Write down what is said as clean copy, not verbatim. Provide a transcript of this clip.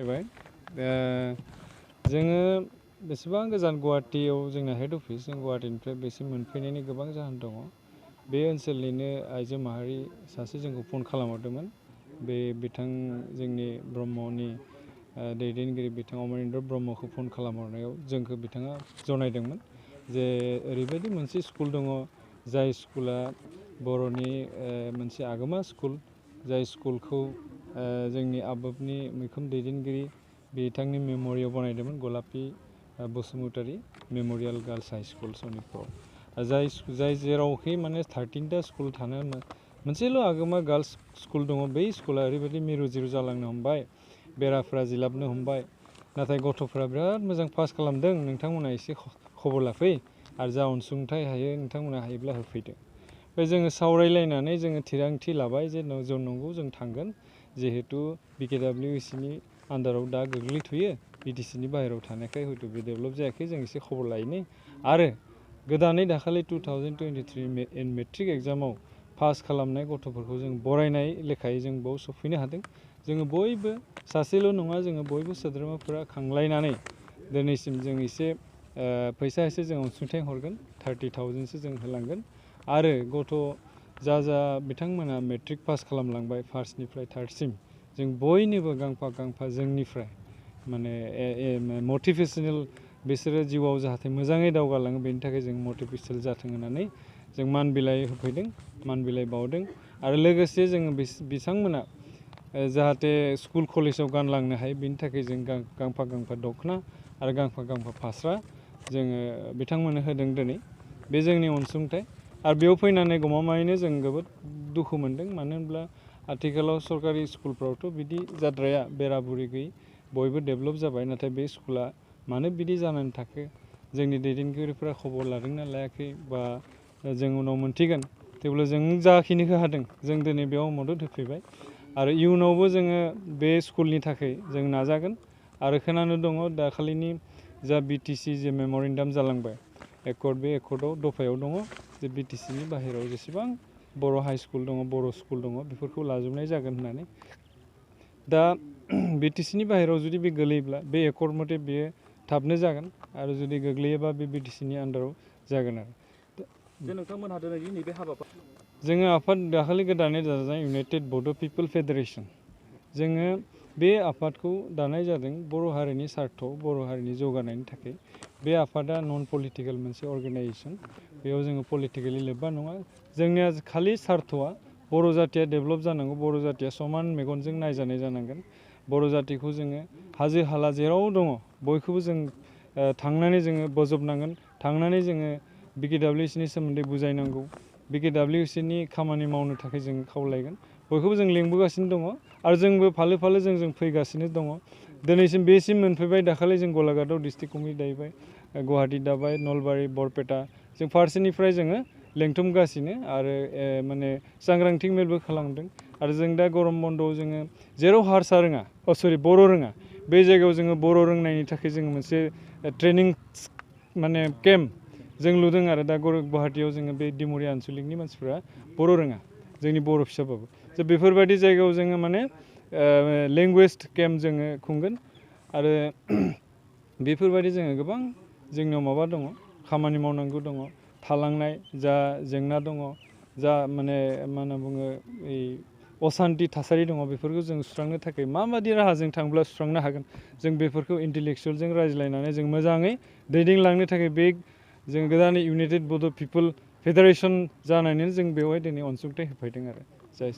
फोरमायबाय जोङो बेसेबां गोजान गुवाहाटीयाव जोंना हेड अफिस जों गुवाहाटीनिफ्राय बेसिम मोनफैनायनि गोबां जाहोन दङ बे ओनसोलनिनो आइजो माहारि सासे जोंखौ फन खालामहरदोंमोन बे बिथां जोंनि ब्रह्मनि दैदेनगिरि बिथां अमरेन्द्र ब्रह्मखौ फन खालामहरनायाव जोंखौ बिथाङा जनायदोंमोन जे ओरैबायदि मोनसे स्कुल दङ जाय स्कुला बर'नि मोनसे आगोमा स्कुल जाय स्कुलखौ जोंनि आबोफनि मैखोम दैदेनगिरि बिथांनि मेम'रियाव बानायदोंमोन Golapi Basumatary memorial girls high school Sonitpur जाय जेरावखि माने 13टा स्कुल थानो मोनसेल' आगोमा गार्ल्स स्कुल दङ बै स्कुला ओरैबायदि मिरु जिरु जालांनो हमबाय बेराफ्रा जिलाबनो हमबाय नाथाय गथ'फ्रा बिराद मोजां पास खालामदों नोंथांमोना एसे खबर लाफै आरो जा अनसुंथाइ हायो नोंथांमोना हायोब्ला होफैदो ओमफ्राय जोङो सावरायलायनानै जोङो थिरांथि लाबाय जे जों नंगौ जों थांगोन जिहेतु BKWCनि आन्दाराव दा गोग्लैथ'यो BTCनि बाहेरायाव थानायखाय हयथ' बे डेभेलप जायाखै जों एसे खबर लायनि आरो गोदानै दाखालि 2023 मेट्रिक एग्जामाव पास खालामनाय गथ'फोरखौ जों बरायनाय लेखायै जों बाव सफैनो हादों जोङो बयबो सासेल' नङा जोङो बयबो सोद्रोमाफोरा खांलायनानै दिनैसिम जों एसे फैसा एसे जों अनसुंथाइ हरगोन 30,000सो जों होलांगोन आरो गथ' जा बिथांमोना मेट्रिक पास खालामलांबाय फार्स्टनिफ्राय थार्डसिम जों बयनोबो गांफा गांफा जोंनिफ्राय माने मटिभेशनेल बिसोरो जिउआव जाहाथे मोजाङै दावगालाङो बेनि थाखाय जों मटिभेशनेल जाथों होननानै जों मान बिलाइ होफैदों मान बिलाइ बावदों आरो लोगोसे जोङो बिथांमोना जाहाथे स्कुल कलेजाव गानलांनो हायो बेनि थाखाय जों गांफा गांफा दख'ना आरो गांफा गांफा फास्रा जोङो बिथांमोननो होदों दिनै बे जोंनि अनसुंथाइ आरो बेयाव फैनानै गमामायैनो जों जोबोद दुखु मोनदों मानो होनब्ला आथिखालाव सरकारि स्कुलफ्रावथ' बिदि जाद्राया बेराबुरि गैयै बयबो डेभेलप जाबाय नाथाय बे स्कुला मानो बिदि जानानै थाखो जोंनि दैदेनगिरिफ्रा खबर लादोंना लायाखै बा जों उनाव मोनथिगोन थेवब्लाबो जों जाखिनिखौ हादों जों दिनै बेयाव मदद होफैबाय आरो इयुनावबो जोङो बे स्कुलनि थाखाय जों नाजागोन आरो खोनानो दङ दाखालिनि जा BTC जे मेम'रेन्डाम जालांबाय एकर्ड बे एकर्डआव दफायाव दङ जे BTCनि बाहेरायाव जेसेबां बर' हाइ स्कुल दङ बर' स्कुल दङ बेफोरखौ लाजोबनाय जागोन होननानै दा BTCनि बाहेरायाव जुदि बे गोलैयोब्ला बे एकर्ड मथे बेयो थाबनो जागोन आरो जुदि गोग्लैयोबा बे BTCनि आन्दाराव जागोन आरो नोंथांमोनहा दिनै नैबे हाबाफारि जोङो आफाद दाखालि गोदानै दाजानाय इउनाइटेड बड' पिपल फेडारेसन जोङो बे आफादखौ दानाय जादों बर' हारिनि सार्थ बर' हारिनि जौगानायनि थाखाय बे आफादा नन पलिटिकेल मोनसे अर्गेनाइजेसन बेयाव जोङो पलिटिकेलि लोब्बा नङा जोंनिया खालि सार्थआ बर' जातिया डेभेलप जानांगौ बर' जातिया समान मेगनजों नायजानाय जानांगोन बर' जातिखौ जोङो हाजो हाला जेराव दङ बयखौबो जों थांनानै जोङो बोजबनांगोन थांनानै जोङो BKWCनि सोमोन्दै बुजायनांगौ BKWCनि खामानि मावनो थाखाय जों खावलायगोन बयखौबो जों लेंबोगासिनो दङ आरो जोंबो फालो फालो जों फैगासिनो दङ दिनैसिम बेसिम मोनफैबाय दाखालि जों गलाघाटआव डिस्ट्रिक्ट कमिटि दायबाय गुवाहाटि दाबाय नलबारि बरपेटा जों फारसेनिफ्राय जोङो लेंथुमगासिनो आरो माने सांग्रांथि मेलबो खालामदों आरो जों दा गरम बन्दआव जोङो जेराव हारसा रोङा बर' रोङा बे जायगायाव जोङो बर' रोंनायनि थाखाय जोङो मोनसे ट्रेनिं माने केम्प जों लुदों आरो दा गुवाहाटियाव जोङो बे दिमुरि आनसलिकनि मानसिफ्रा बर' रोङा जोंनि बर' फिसाबाबो ज बेफोरबायदि जायगायाव जोङो माने लेंगुवेज केम्प जोङो खुंगोन आरो बेफोरबायदि जोङो गोबां जोंनियाव माबा दङ खामानि मावनांगौ दङ थालांनाय जा जेंना दङ जा माने मा होनना बुङो ओइ असान्थि थासारि दङ बेफोरखौ जों सुस्रांनो थाखाय माबायदि राहाजों थांब्ला सुस्रांनो हागोन जों बेफोरखौ इन्टेलेक्सुयेलजों रायज्लायनानै जों मोजाङै दैदेनलांनो थाखाय बे जों गोदानै इउनाइटेड बड' पिपल फेडारेसन जानानैनो जों बेवहाय दिनै अनसुंथाइ होफैदों आरो जाय